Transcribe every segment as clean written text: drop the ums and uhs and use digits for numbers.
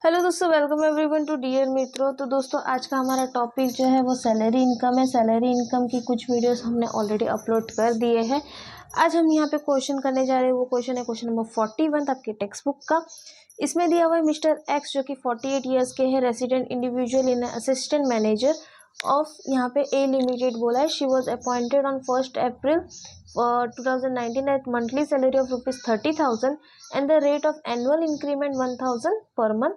Hello दोस्तों, welcome everyone to dear मित्रों। तो दोस्तों आज का हमारा टॉपिक जो है वो सैलरी इनकम है। सैलरी इनकम की कुछ वीडियोस हमने ऑलरेडी अपलोड कर दिए हैं। आज हम यहाँ पे क्वेश्चन करने जा रहे हैं। वो क्वेश्चन है क्वेश्चन नंबर 41 आपके टेक्स्ट बुक का। इसमें दिया हुआ है मिस्टर एक्स जो कि 48 ईयर्स के हैं, resident individual in assistant manager of यहाँ पे ए लिमिटेड बोला है। She was appointed on 1 April 2019 at monthly salary of ₹30,000 and the rate of annual increment 1,000 per month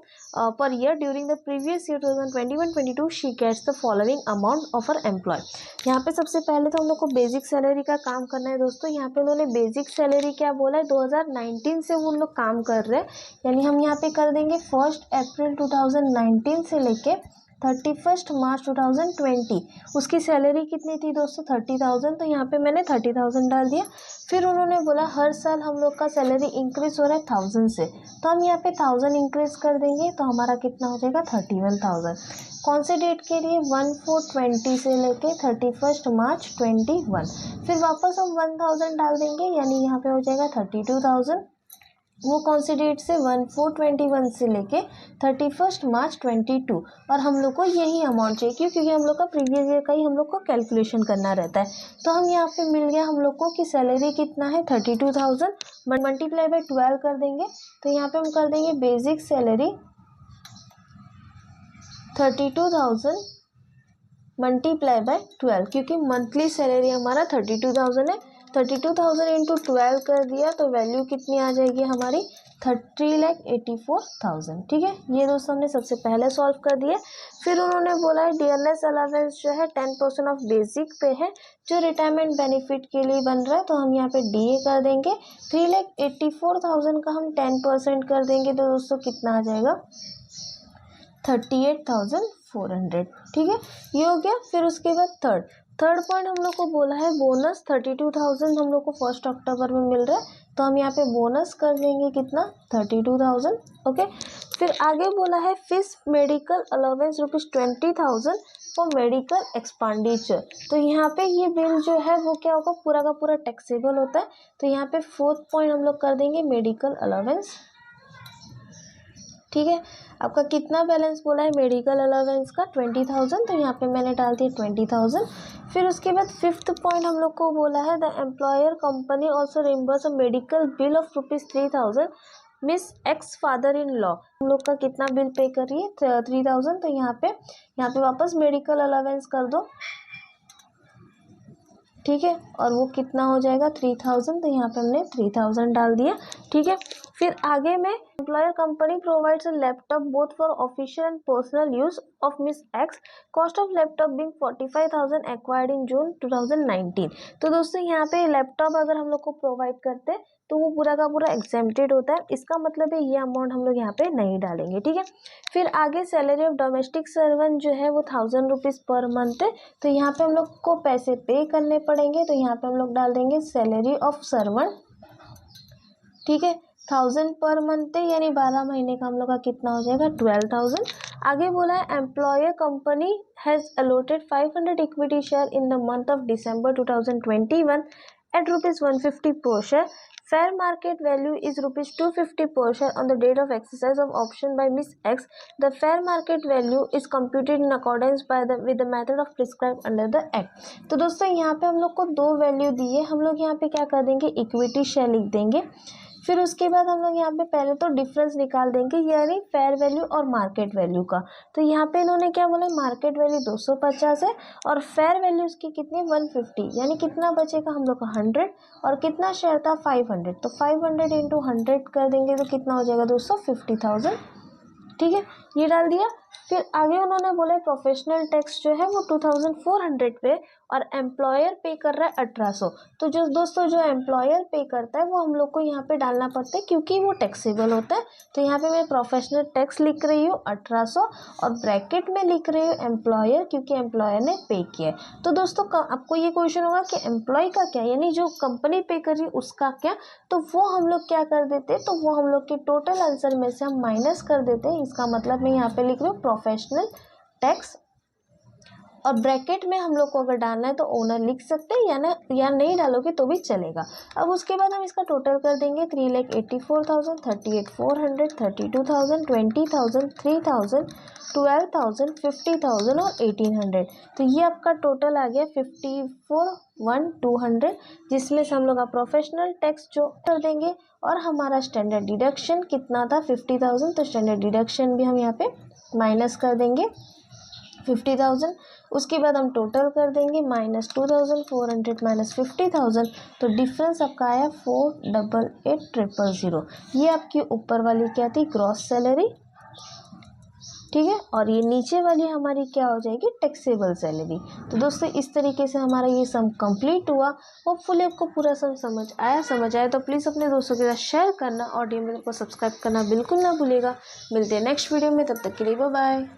per year. During the previous year 2021-22 she gets the following amount of her employee. यहाँ पे सबसे पहले तो हम लोग को basic salary का काम करना है दोस्तों। यहाँ पे उन्होंने बेसिक सैलरी क्या बोला है, 2019 से वो लोग काम कर रहे हैं, यानी हम यहाँ पे कर देंगे 1 अप्रैल 2019 से लेके 31 मार्च 2020 उसकी सैलरी कितनी थी दोस्तों, 30,000। तो यहाँ पे मैंने 30,000 डाल दिया। फिर उन्होंने बोला हर साल हम लोग का सैलरी इंक्रीज हो रहा है 1000 से, तो हम यहाँ पे 1000 इंक्रीज कर देंगे तो हमारा कितना हो जाएगा 31,000। कौन से डेट के लिए, 1/4/20 से लेके 31 मार्च 21। फिर वापस हम 1000 डाल देंगे, यानी यहाँ पे हो जाएगा 32,000। वो कौन सी डेट से, 1/4/21 से लेके 31 मार्च 22। और हम लोग को यही अमाउंट चाहिए क्योंकि हम लोग का प्रीवियस ईयर का ही हम लोग को कैलकुलेशन करना रहता है। तो हम यहाँ पे मिल गया हम लोग को कि सैलरी कितना है 32,000 मल्टीप्लाई बाय 12 कर देंगे। तो यहाँ पे हम कर देंगे बेसिक सैलरी 32,000 मल्टीप्लाई बाय 12, क्योंकि मंथली सैलरी हमारा 32,000 है। 32,000 इंटू 12 कर दिया तो वैल्यू कितनी आ जाएगी हमारी, 3,84,000। ठीक है, ये दोस्तों हमने सबसे पहले सॉल्व कर दिया। फिर उन्होंने बोला है डियरनेस अलावेंस जो है 10% ऑफ बेसिक पे है जो रिटायरमेंट बेनिफिट के लिए बन रहा है, तो हम यहाँ पे DA कर देंगे। 3,84,000 का हम 10% कर देंगे तो दोस्तों कितना आ जाएगा, 38,400। ठीक है, ये हो गया। फिर उसके बाद थर्ड पॉइंट हम लोग को बोला है बोनस 32,000 हम लोग को 1 अक्टूबर में मिल रहा है, तो हम यहाँ पे बोनस कर देंगे कितना, 32,000। ओके, फिर आगे बोला है fees medical allowance ₹20,000 for medical expenditure. तो यहाँ पे ये बिल जो है वो क्या होगा, पूरा का पूरा टैक्सेबल होता है। तो यहाँ पे 4th पॉइंट हम लोग कर देंगे मेडिकल अलाउंस। ठीक है, आपका कितना बैलेंस बोला है मेडिकल अलाउंस का, 20,000। तो यहाँ पे मैंने डाल दिया 20,000। फिर उसके बाद 5th पॉइंट हम लोग को बोला है the employer company also reimburse a medical bill of ₹3,000 miss x father in law. हम लोग का कितना बिल पे कर रही है, 3,000। तो यहाँ पे वापस मेडिकल अलाउंस कर दो। ठीक है, और वो कितना हो जाएगा 3,000। तो यहाँ पे हमने 3,000 डाल दिया। ठीक है, फिर आगे में employer company provides a laptop both for official and personal use of Miss X, cost of laptop being 45,000 acquired in June 2019। तो दोस्तों यहाँ पे लैपटॉप अगर हम लोग को प्रोवाइड करते हैं तो वो पूरा का पूरा एग्जेम्प्टेड होता है। इसका मतलब है ये अमाउंट हम लोग यहाँ पे नहीं डालेंगे। ठीक है, फिर आगे सैलरी ऑफ डोमेस्टिक सर्वेंट जो है वो 1,000 रुपीज़ पर मंथ है, तो यहाँ पे हम लोग को पैसे पे करने पड़ेंगे। तो यहाँ पे हम लोग डाल देंगे सैलरी ऑफ सर्वेंट। ठीक है, 1,000 पर मंथ है, यानी 12 महीने का हम लोग का कितना हो जाएगा, 12,000। आगे बोला है employer company has allotted 500 equity share in the month of December 2021 at ₹150 per share. Fair market value is ₹250 per share on the date of exercise of option by Miss X. The fair market value is computed in accordance with the method of prescribed under the act. तो दोस्तों यहाँ पे हम लोग को 2 value दी है, हम लोग यहाँ पे क्या कर देंगे, इक्विटी शेयर लिख देंगे। फिर उसके बाद हम लोग यहाँ पे पहले तो डिफरेंस निकाल देंगे, यानी फेयर वैल्यू और मार्केट वैल्यू का। तो यहाँ पे इन्होंने क्या बोला, मार्केट वैल्यू 250 है और फेयर वैल्यू उसकी कितनी 150, यानी कितना बचेगा हम लोग का 100, और कितना शेयर था 500। तो 500 इंटू 100 कर देंगे तो कितना हो जाएगा दोस्तों 50,000। ठीक है, ये डाल दिया। फिर आगे उन्होंने बोला प्रोफेशनल टैक्स जो है वो 2,400 पे और एम्प्लॉयर पे कर रहा है 1,800। तो जो दोस्तों जो एम्प्लॉयर पे करता है वो हम लोग को यहाँ पे डालना पड़ता है क्योंकि वो टैक्सेबल होता है। तो यहाँ पे मैं प्रोफेशनल टैक्स लिख रही हूँ 1,800 और ब्रैकेट में लिख रही हूँ एम्प्लॉयर, क्योंकि एम्प्लॉयर ने पे किया है। तो दोस्तों आपको ये क्वेश्चन होगा कि एम्प्लॉय का क्या, यानी जो कंपनी पे कर रही है उसका क्या, तो वो हम लोग क्या कर देते हैं, तो वो हम लोग के टोटल आंसर में से हम माइनस कर देते हैं। इसका मतलब मैं यहाँ पे लिख रही हूँ प्रोफेशनल टैक्स और ब्रैकेट में हम लोग को अगर डालना है तो ओनर लिख सकते हैं या नहीं डालोगे तो भी चलेगा। अब उसके बाद हम इसका टोटल कर देंगे 3,84,000, 38,400, 32,000, 20,000, 3,000, 12,000, 50,000 और 1,800। तो ये आपका टोटल आ गया 54,1,200, जिसमें से हम लोग का प्रोफेशनल टैक्स जो कर देंगे और हमारा स्टैंडर्ड डिडक्शन कितना था 50,000, तो स्टैंडर्ड डिडक्शन भी हम यहाँ पे माइनस कर देंगे 50,000। उसके बाद हम टोटल कर देंगे -2,400 माइनस 50,000, तो डिफरेंस आपका आया 488,000। ये आपकी ऊपर वाली क्या थी, ग्रॉस सैलरी, ठीक है, और ये नीचे वाली हमारी क्या हो जाएगी, टैक्सेबल सैलरी। तो दोस्तों इस तरीके से हमारा ये सम कंप्लीट हुआ। होपफुली आपको पूरा सम समझ आया तो प्लीज़ अपने दोस्तों के साथ शेयर करना और DMD को सब्सक्राइब करना बिल्कुल ना भूलेगा। मिलते हैं नेक्स्ट वीडियो में, तब तक के लिए बाय बाय।